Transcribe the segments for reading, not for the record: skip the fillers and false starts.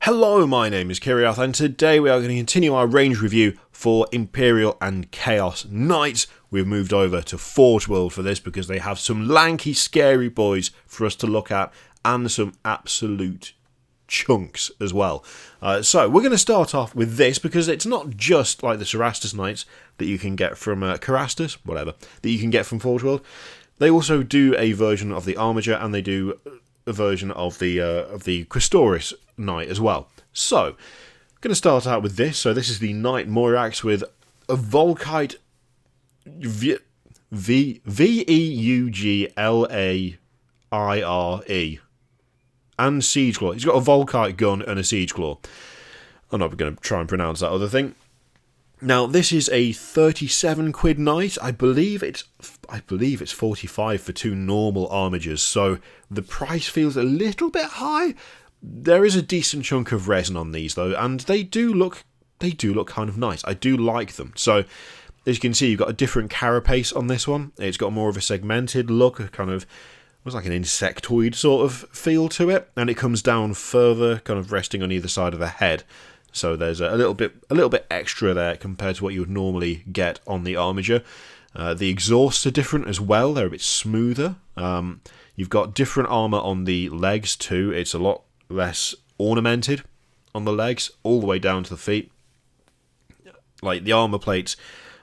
Hello, my name is Kiriath, and today we are going to continue our range review for Imperial and Chaos Knights. We've moved over to Forge World for this because they have some lanky, scary boys for us to look at, and some absolute chunks as well. So we're going to start off with this because it's not just like the Cerastus Knights that you can get from Cerastus, whatever, that you can get from Forge World. They also do a version of the Armiger, and they do a version of the Questoris Knight as well. So, I'm going to start out with this. So this is the Knight Moirax with a Volkite Veuglare and Siege Claw. He's got a Volkite gun and a Siege Claw. I'm not going to try and pronounce that other thing. Now, this is a 37 quid Knight. I believe it's 45 for two normal Armigers, so the price feels a little bit high. There is a decent chunk of resin on these though, and they do look kind of nice. I do like them. So, as you can see, you've got a different carapace on this one. It's got more of a segmented look, a kind of looks like an insectoid sort of feel to it, and it comes down further, kind of resting on either side of the head. So there's a little bit extra there compared to what you would normally get on the Armiger. The exhausts are different as well. They're a bit smoother. You've got different armour on the legs too. It's a lot less ornamented on the legs, all the way down to the feet. Like the armour plates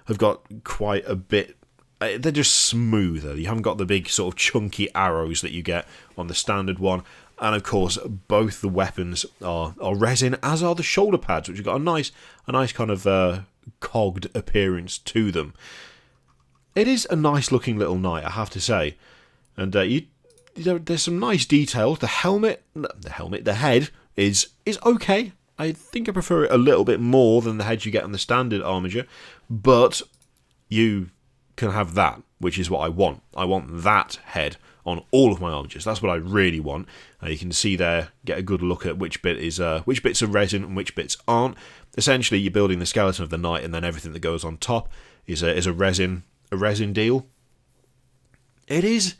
have got quite a bit. They're just smoother. You haven't got the big sort of chunky arrows that you get on the standard one. And of course, both the weapons are resin, as are the shoulder pads, which have got a nice kind of cogged appearance to them. It is a nice looking little knight, I have to say. And there's some nice details. The head is okay. I think I prefer it a little bit more than the head you get on the standard Armiger, but you can have that, which is what I want. I want that head on all of my Armigers. That's what I really want. You can see there, get a good look at which bits are resin and which bits aren't. Essentially, you're building the skeleton of the knight, and then everything that goes on top is a resin deal. It is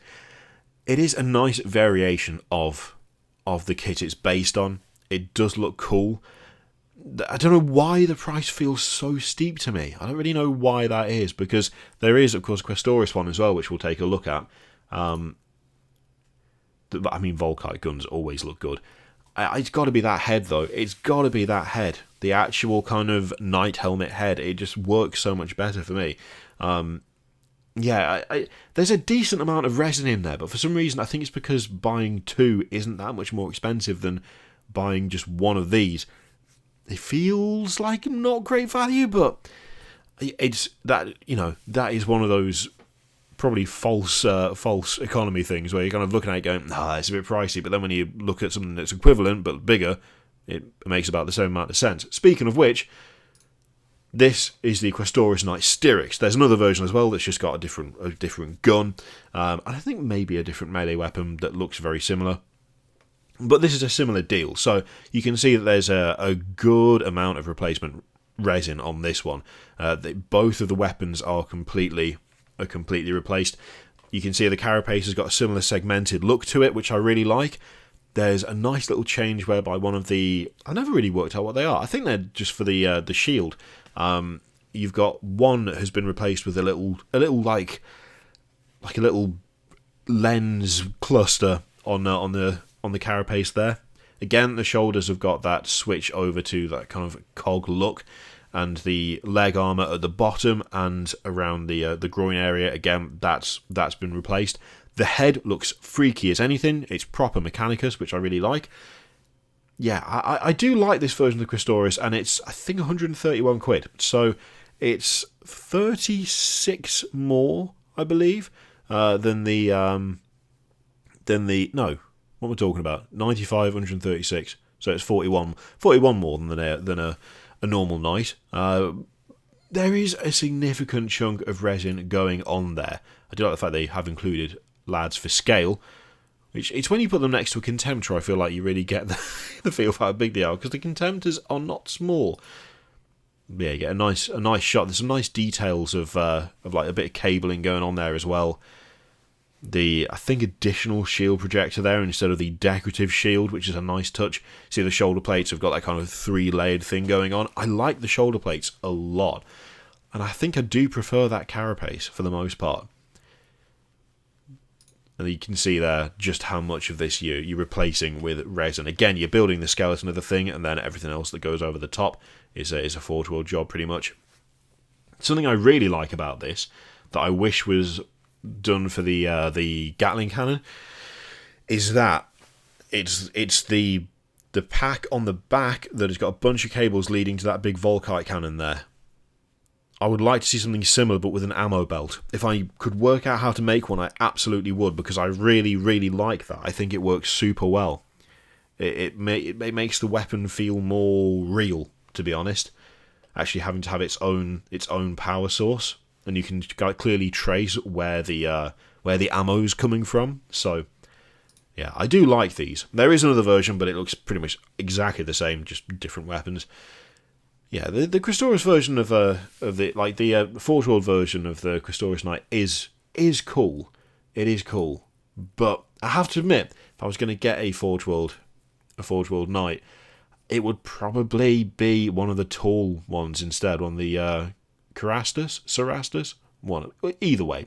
a nice variation of the kit it's based on. It does look cool. I don't know why the price feels so steep to me. I don't really know why that is, because there is, of course, a Questoris one as well, which we'll take a look at. I mean, Volkite guns always look good. It's got to be that head, though. It's got to be that head. The actual kind of knight helmet head. It just works so much better for me. There's a decent amount of resin in there, but for some reason, I think it's because buying two isn't that much more expensive than buying just one of these. It feels like not great value, but it's that, that is one of those probably false economy things where you're kind of looking at it going, it's a bit pricey, but then when you look at something that's equivalent but bigger, it makes about the same amount of sense. Speaking of which, this is the Questoris Knight Styrax. There's another version as well that's just got a different gun, and I think maybe a different melee weapon that looks very similar. But this is a similar deal, so you can see that there's a good amount of replacement resin on this one. Both of the weapons are completely replaced. You can see the carapace has got a similar segmented look to it, which I really like. There's a nice little change whereby one of the... I never really worked out what they are. I think they're just for the shield. You've got one that has been replaced with a little like a little lens cluster on the carapace there. Again, the shoulders have got that switch over to that kind of cog look, and the leg armour at the bottom and around the groin area, again, that's been replaced. The head looks freaky as anything. It's proper Mechanicus, which I really like. Yeah, I do like this version of the Questoris, and it's, I think, 131 quid. So it's 36 more, I believe, than the... No, what am I talking about? 95, 136. So it's 41 more than a normal knight. There is a significant chunk of resin going on there. I do like the fact they have included lads for scale. It's when you put them next to a Contemptor, I feel like you really get the feel for how big they are, because the Contemptors are not small. Yeah, you get a nice shot. There's some nice details of like a bit of cabling going on there as well. the, I think, additional shield projector there instead of the decorative shield, which is a nice touch. See, the shoulder plates have got that kind of 3-layered thing going on. I like the shoulder plates a lot, and I think I do prefer that carapace for the most part. And you can see there just how much of this you're replacing with resin. Again, you're building the skeleton of the thing, and then everything else that goes over the top is a Forge World job, pretty much. Something I really like about this, that I wish was done for the Gatling cannon, is that it's the pack on the back that has got a bunch of cables leading to that big Volkite cannon there. I would like to see something similar, but with an ammo belt. If I could work out how to make one, I absolutely would, because I really, really like that. I think it works super well. It makes the weapon feel more real, to be honest. Actually having to have its own power source, and you can clearly trace where the ammo's coming from. So, yeah, I do like these. There is another version, but it looks pretty much exactly the same, just different weapons. Yeah, the Questorus version of the Forge World version of the Questorus Knight is cool. It is cool, but I have to admit, if I was going to get a Forge World Knight, it would probably be one of the tall ones instead, one of the Cerastus, one. Either way.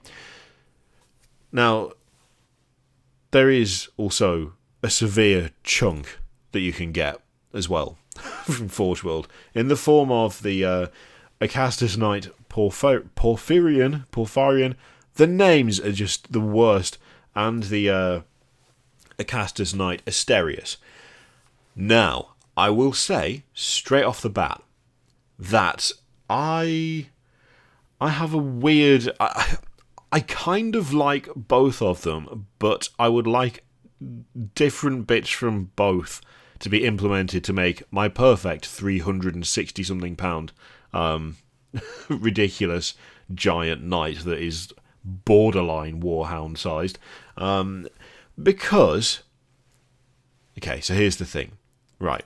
Now, there is also a severe chunk that you can get as well from Forge World, in the form of the Acastus Knight Porphyrion. The names are just the worst, and the Acastus Knight Asterius. Now, I will say, straight off the bat, that I have a weird... I kind of like both of them, but I would like different bits from both to be implemented to make my perfect 360-something pound ridiculous giant knight that is borderline Warhound sized. Because... Okay, so here's the thing. Right.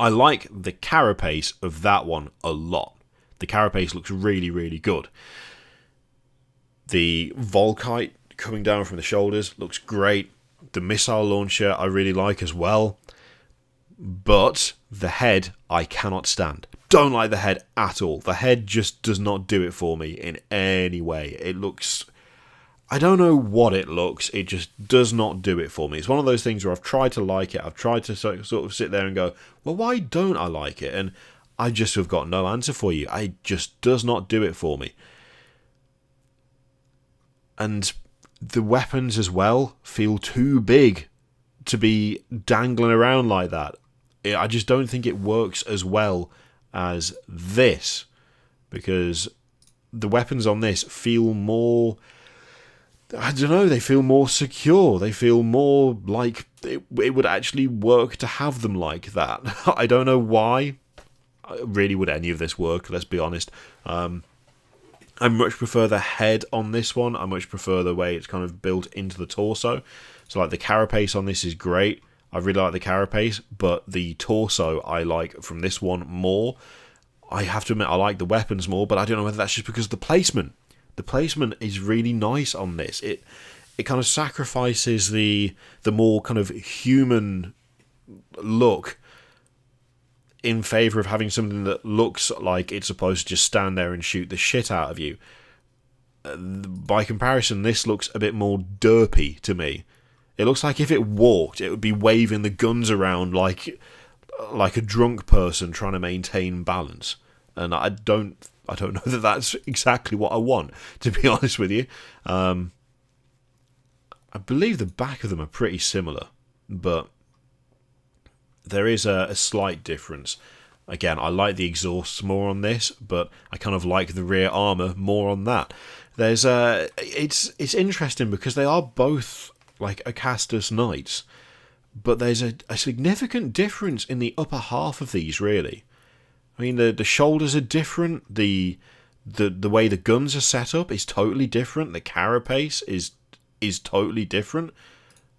I like the carapace of that one a lot. The carapace looks really, really good. The Volkite coming down from the shoulders looks great. The missile launcher I really like as well. But the head I cannot stand. Don't like the head at all. The head just does not do it for me in any way. It looks... I don't know what it looks. It just does not do it for me. It's one of those things where I've tried to like it. I've tried to sort of sit there and go, well, why don't I like it? And I just have got no answer for you. It just does not do it for me. And the weapons as well feel too big to be dangling around like that. I just don't think it works as well as this, because the weapons on this feel more... I don't know, they feel more secure. They feel more like it would actually work to have them like that. I don't know why. Really, would any of this work? Let's be honest. I much prefer the head on this one. I much prefer the way it's kind of built into the torso. So, like, the carapace on this is great. I really like the carapace, but the torso I like from this one more. I have to admit, I like the weapons more, but I don't know whether that's just because of the placement. The placement is really nice on this. It kind of sacrifices the more kind of human look in favour of having something that looks like it's supposed to just stand there and shoot the shit out of you. By comparison, this looks a bit more derpy to me. It looks like if it walked, it would be waving the guns around like a drunk person trying to maintain balance. And I don't know that that's exactly what I want, to be honest with you. I believe the back of them are pretty similar, but there is a slight difference. Again, I like the exhausts more on this, but I kind of like the rear armour more on that. There's it's interesting because they are both like Acastus Knights, but there's a significant difference in the upper half of these, really. I mean, the shoulders are different. The way the guns are set up is totally different. The carapace is totally different.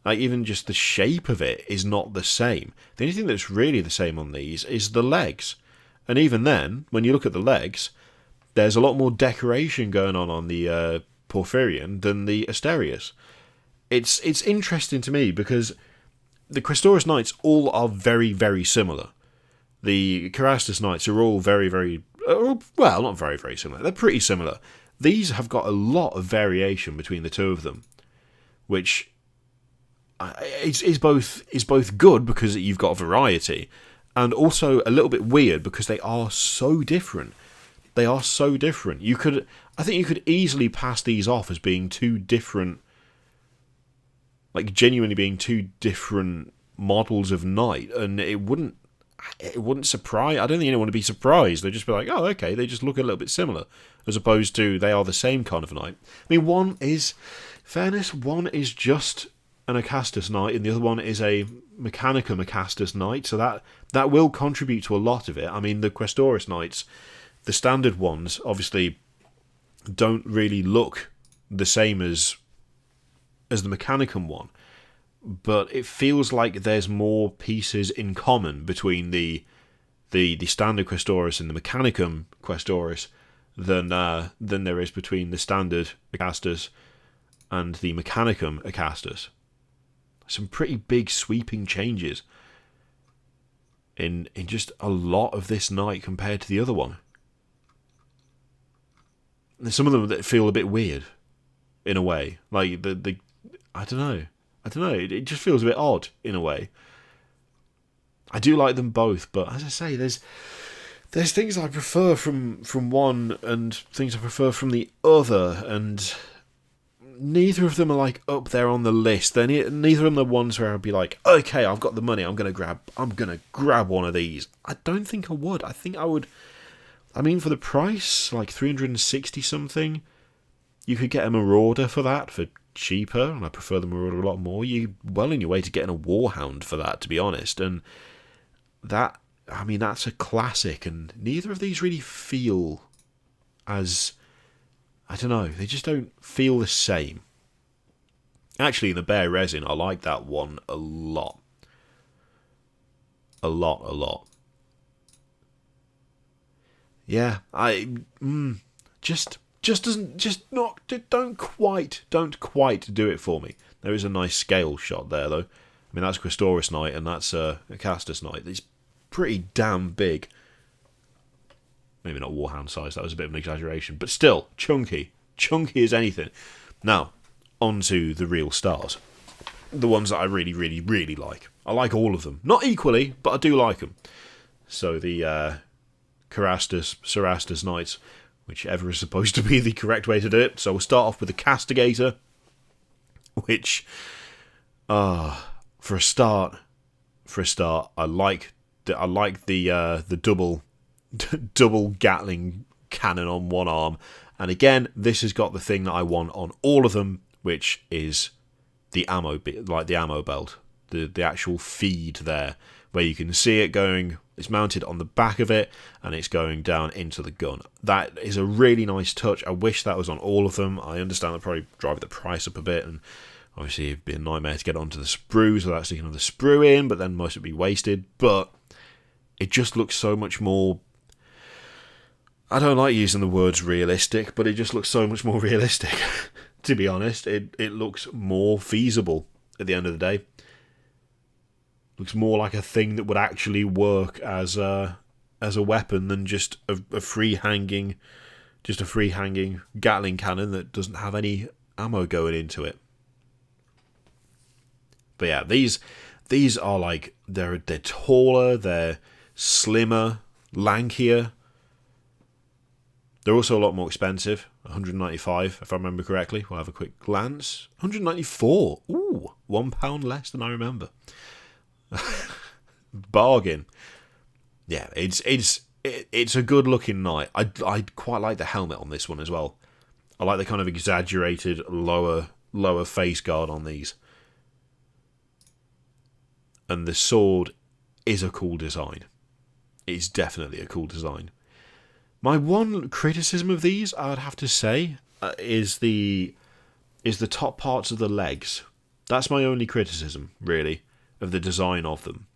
Like, even just the shape of it is not the same. The only thing that's really the same on these is the legs. And even then, when you look at the legs, there's a lot more decoration going on the Porphyrion than the Asterius. It's interesting to me because the Questoris Knights all are very, very similar. The Carastus Knights are all very, very... well, not very, very similar. They're pretty similar. These have got a lot of variation between the two of them, which is both good because you've got variety, and also a little bit weird because they are so different. They are so different. I think you could easily pass these off as being two different, like genuinely being two different models of knight, and it wouldn't surprise. I don't think anyone would be surprised. They'd just be like, oh, okay, they just look a little bit similar, as opposed to they are the same kind of knight. I mean, one is just an Acastus knight, and the other one is a Mechanicum Acastus knight, so that will contribute to a lot of it. I mean, the Questoris knights, the standard ones, obviously don't really look the same as the Mechanicum one, but it feels like there's more pieces in common between the standard Questoris and the Mechanicum Questoris than there is between the standard Acastus and the Mechanicum Acastus. Some pretty big sweeping changes in just a lot of this knight compared to the other one. There's some of them that feel a bit weird, in a way. Like I don't know. It just feels a bit odd in a way. I do like them both, but as I say, there's things I prefer from one and things I prefer from the other, and neither of them are like up there on the list. Neither of them are ones where I'd be like, okay, I've got the money, I'm gonna grab one of these. I don't think I would. I think I would. I mean, for the price, like 360 something, you could get a Marauder for that for cheaper, and I prefer the Marauder a lot more. You're well on your way to getting a Warhound for that, to be honest, and that, I mean, that's a classic, and neither of these really feel as, I don't know, they just don't feel the same. Actually, in the bare resin, I like that one a lot. A lot. Yeah, don't quite do it for me. There is a nice scale shot there, though. I mean, that's Questoris Knight, and that's Acastus Knight. It's pretty damn big. Maybe not Warhound size, that was a bit of an exaggeration, but still, chunky as anything. Now, on to the real stars. The ones that I really, really, really like. I like all of them. Not equally, but I do like them. So the Carastus, Cerastus Knights, whichever is supposed to be the correct way to do it. So we'll start off with the Castigator, which, for a start, I like the double Gatling cannon on one arm, and again, this has got the thing that I want on all of them, which is the ammo belt, the actual feed there, where you can see it going. It's mounted on the back of it, and it's going down into the gun. That is a really nice touch. I wish that was on all of them. I understand that probably drive the price up a bit, and obviously it'd be a nightmare to get onto the sprues without sticking another sprue in, but then most would be wasted. But it just looks so much more... I don't like using the words realistic, but it just looks so much more realistic. To be honest, it looks more feasible at the end of the day. Looks more like a thing that would actually work as a weapon than just a free hanging Gatling cannon that doesn't have any ammo going into it. But yeah, these are like they're taller, they're slimmer, lankier. They're also a lot more expensive. 195, if I remember correctly. We'll have a quick glance. 194. Ooh, £1 less than I remember. Bargain. Yeah, it's a good looking knight. I quite like the helmet on this one as well. I like the kind of exaggerated lower face guard on these. And the sword is a cool design. It's definitely a cool design. My one criticism of these, I'd have to say, is the top parts of the legs. That's my only criticism, really, of the design of them.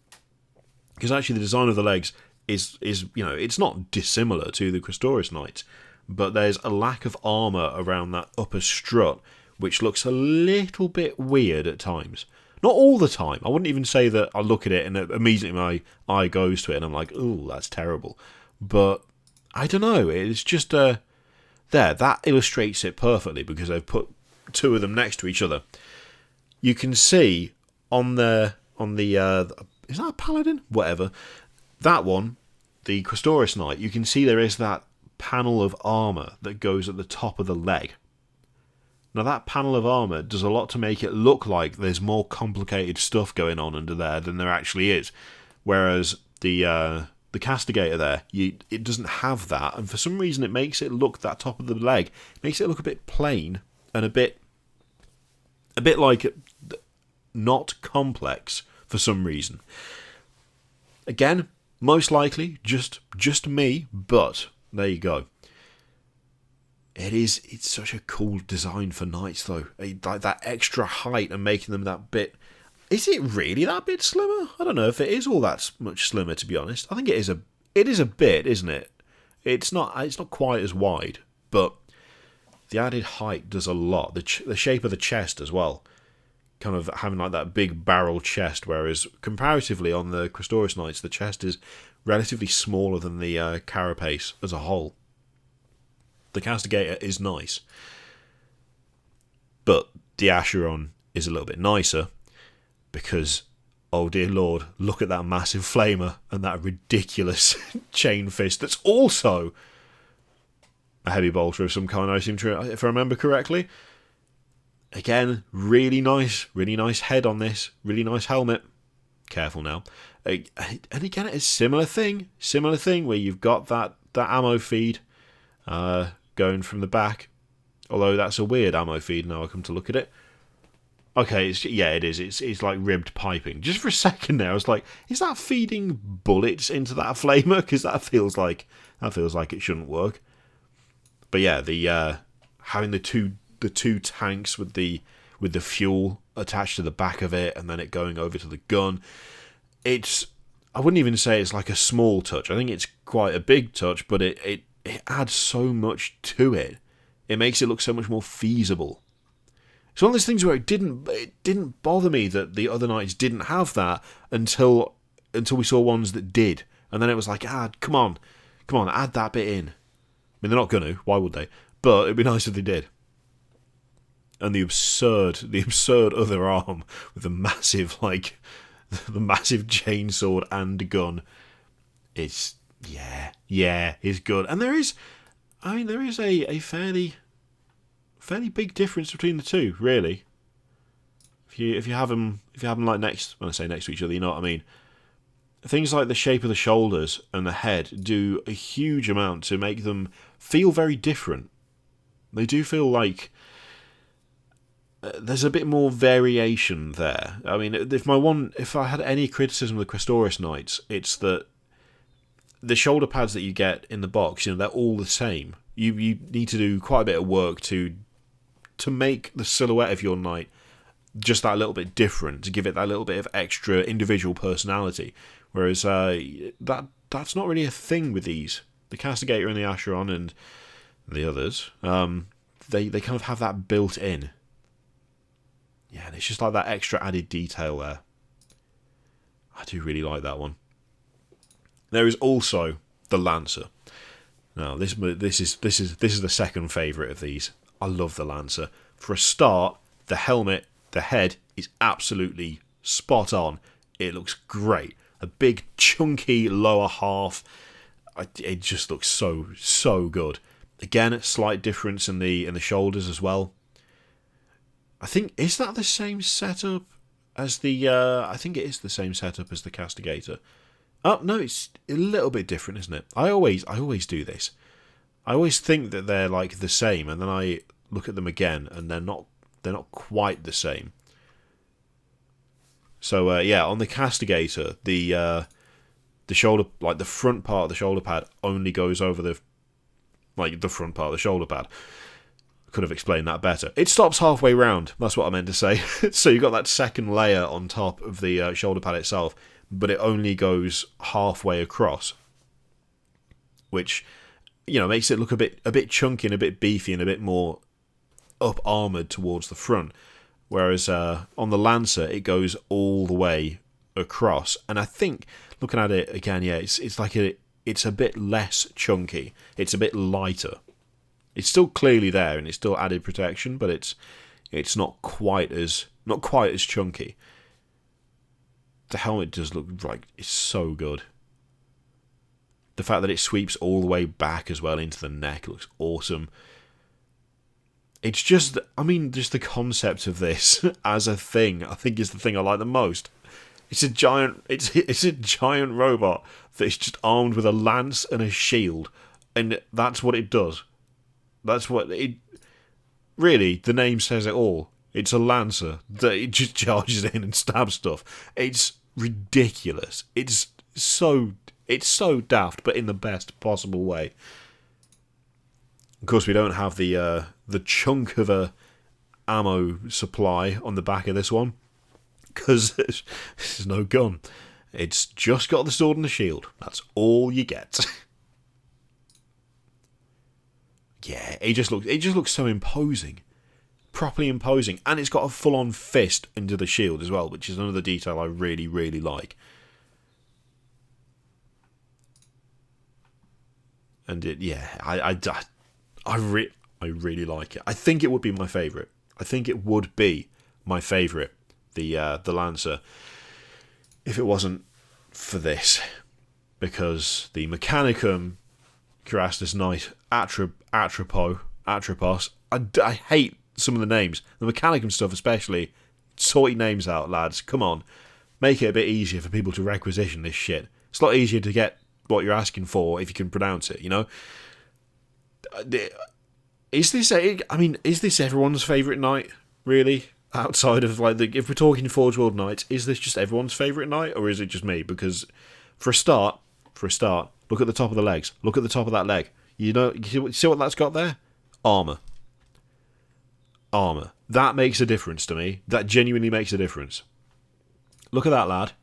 Because actually the design of the legs is it's not dissimilar to the Questoris Knights, but there's a lack of armour around that upper strut, which looks a little bit weird at times. Not all the time. I wouldn't even say that I look at it and immediately my eye goes to it and I'm like, ooh, that's terrible. But I don't know, it's just that illustrates it perfectly because they've put two of them next to each other. You can see on the is that a paladin? Whatever. That one, the Questor Knight, you can see there is that panel of armour that goes at the top of the leg. Now that panel of armour does a lot to make it look like there's more complicated stuff going on under there than there actually is. Whereas the Castigator there, it doesn't have that, and for some reason it makes it look, that top of the leg, makes it look a bit plain and a bit like not complex for some reason. Again, most likely just me, but there you go. It's such a cool design for knights though. Like that extra height and making them that bit. Is it really that bit slimmer? I don't know if it is all that much slimmer, to be honest. I think it is a bit, isn't it? It's not quite as wide, but the added height does a lot. The shape of the chest as well, kind of having like that big barrel chest, whereas comparatively on the Questor Knights, the chest is relatively smaller than the carapace as a whole. The Castigator is nice, but the Acheron is a little bit nicer because, oh dear lord, look at that massive flamer and that ridiculous chain fist that's also a heavy bolter of some kind, I seem to, if I remember correctly. Again, really nice head on this, really nice helmet. Careful now. And again, it's a similar thing where you've got that ammo feed going from the back, although that's a weird ammo feed now I come to look at it. Okay, it is. It's like ribbed piping. Just for a second there, I was like, is that feeding bullets into that flamer? Because that feels like it shouldn't work. But yeah, the having the two tanks with the fuel attached to the back of it, and then it going over to the gun. I wouldn't even say it's like a small touch. I think it's quite a big touch, but it adds so much to it. It makes it look so much more feasible. It's one of those things where it didn't bother me that the other knights didn't have that until we saw ones that did, and then it was like, come on, add that bit in. I mean, they're not gonna. Why would they? But it'd be nice if they did. And the absurd other arm with the massive chainsword and gun. It's it's good. And there is a fairly big difference between the two, really. If you have them like next, when I say next to each other, you know what I mean. Things like the shape of the shoulders and the head do a huge amount to make them feel very different. They do feel like there's a bit more variation there. I mean, if I had any criticism of the Questor Knights, it's that the shoulder pads that you get in the box, they're all the same. You need to do quite a bit of work to make the silhouette of your knight just that little bit different, to give it that little bit of extra individual personality. Whereas that's not really a thing with these. The Castigator and the Acheron and the others, they kind of have that built in. Yeah, and it's just like that extra added detail there. I do really like that one. There is also the Lancer. Now, this is the second favourite of these. I love the Lancer. For a start, the helmet, the head is absolutely spot on. It looks great. A big chunky lower half. It just looks so good. Again, a slight difference in the shoulders as well. I think, is that the same setup as the? I think it is the same setup as the Castigator. Oh no, it's a little bit different, isn't it? I always do this. I always think that they're like the same, and then I look at them again, and they're not quite the same. So on the Castigator, the shoulder, like the front part of the shoulder pad, only goes over the front part of the shoulder pad. Could have explained that better. It stops halfway round. That's what I meant to say. So you've got that second layer on top of the shoulder pad itself, but it only goes halfway across, which makes it look a bit chunky and a bit beefy and a bit more up armoured towards the front. Whereas on the Lancer, it goes all the way across. And I think, looking at it again, yeah, it's like it's a bit less chunky. It's a bit lighter. It's still clearly there, and it's still added protection, but it's not quite as chunky. The helmet does look like it's so good. The fact that it sweeps all the way back as well into the neck looks awesome. It's just, just the concept of this as a thing, I think is the thing I like the most. It's a giant robot that's just armed with a lance and a shield, and that's what it does. That's what it. Really, the name says it all. It's a lancer that it just charges in and stabs stuff. It's ridiculous. It's so daft, but in the best possible way. Of course, we don't have the chunk of a ammo supply on the back of this one, because this is no gun. It's just got the sword and the shield. That's all you get. Yeah, it just looks so imposing. Properly imposing. And it's got a full-on fist into the shield as well, which is another detail I really, really like. And I really like it. I think it would be my favourite. The Lancer, if it wasn't for this. Because the Mechanicum Cuirassius Knight Atropos, I hate some of the names. The Mechanicum stuff especially. Sort your names out, lads. Come on. Make it a bit easier for people to requisition this shit. It's a lot easier to get what you're asking for if you can pronounce it, Is this everyone's favourite knight, really? Outside of, if we're talking Forge World Knights, is this just everyone's favourite knight, or is it just me? Because, for a start, look at the top of the legs. Look at the top of that leg. You see what that's got there? Armour. That makes a difference to me. That genuinely makes a difference. Look at that lad.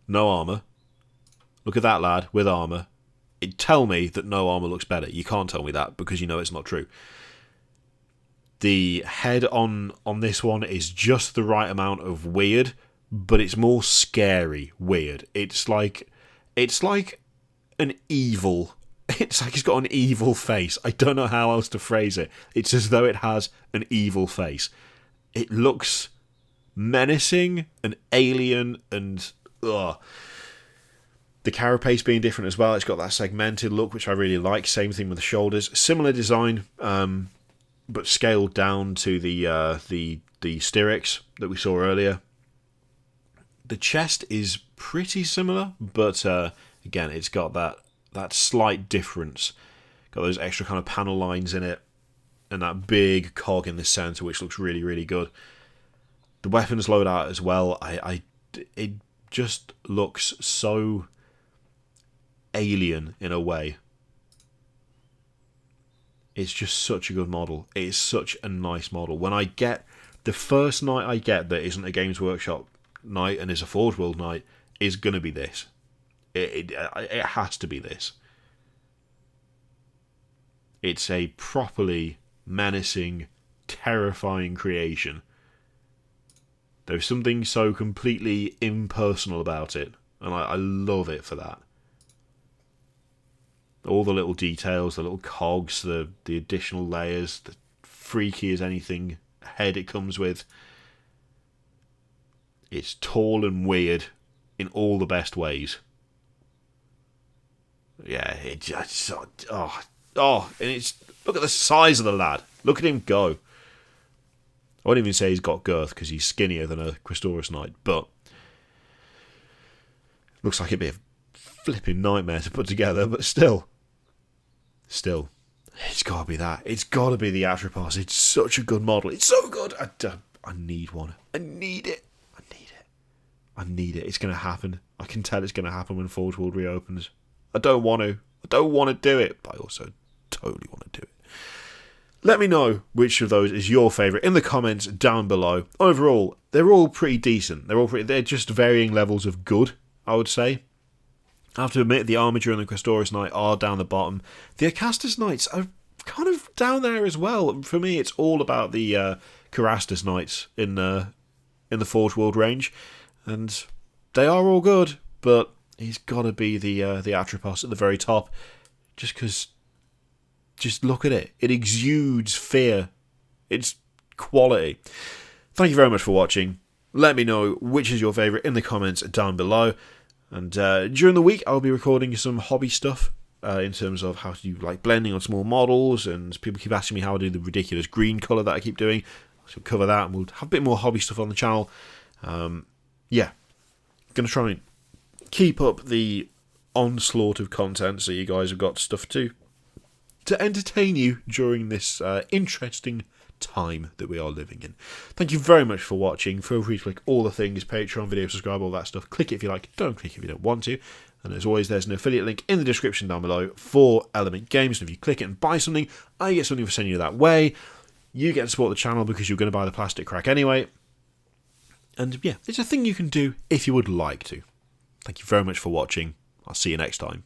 No armour. Look at that lad with armour. Tell me that no armour looks better. You can't tell me that, because you know it's not true. The head on this one is just the right amount of weird, but it's more scary weird. It's like an evil. It's like it's got an evil face. I don't know how else to phrase it. It's as though it has an evil face. It looks menacing and alien and ugh. The carapace being different as well. It's got that segmented look, which I really like. Same thing with the shoulders. Similar design, but scaled down to the stirrups that we saw earlier. The chest is pretty similar, but again, it's got that slight difference. Got those extra kind of panel lines in it, and that big cog in the centre, which looks really, really good. The weapons loadout as well. It just looks so alien in a way. It's just such a good model. It is such a nice model. When I get the first knight I get that isn't a Games Workshop knight and is a Forge World knight is going to be this. It has to be this. It's a properly menacing, terrifying creation. There's something so completely impersonal about it, and I love it for that. All the little details, the little cogs, the additional layers, the freaky as anything head it comes with. It's tall and weird in all the best ways. Yeah, it just and it's look at the size of the lad. Look at him go. I won't even say he's got girth because he's skinnier than a Questor Knight, but looks like it'd be a flipping nightmare to put together, but still, it's got to be that. It's got to be the Atropos. It's such a good model. It's so good. I need one. I need it. It's going to happen. I can tell it's going to happen when Forge World reopens. I don't want to do it, but I also totally want to do it. Let me know which of those is your favourite in the comments down below. Overall, they're all pretty decent. They're just varying levels of good, I would say. I have to admit, the Armiger and the Questoris Knight are down the bottom. The Acastus Knights are kind of down there as well. For me, it's all about the Carastus Knights in the Forge World range, and they are all good, but he's got to be the Atropos at the very top, just because. Just look at it. It exudes fear. It's quality. Thank you very much for watching. Let me know which is your favourite in the comments down below. And during the week, I'll be recording some hobby stuff in terms of how to do like blending on small models. And people keep asking me how I do the ridiculous green colour that I keep doing. So we'll cover that, and we'll have a bit more hobby stuff on the channel. Yeah, going to try and keep up the onslaught of content so you guys have got stuff to entertain you during this interesting time that we are living in. Thank you very much for watching. Feel free to click all the things, Patreon, video, subscribe, all that stuff. Click it if you like, don't click if you don't want to. And as always, there's an affiliate link in the description down below for Element Games. And if you click it and buy something, I get something for sending you that way. You get to support the channel because you're going to buy the plastic crack anyway. And yeah, it's a thing you can do if you would like to. Thank you very much for watching. I'll see you next time.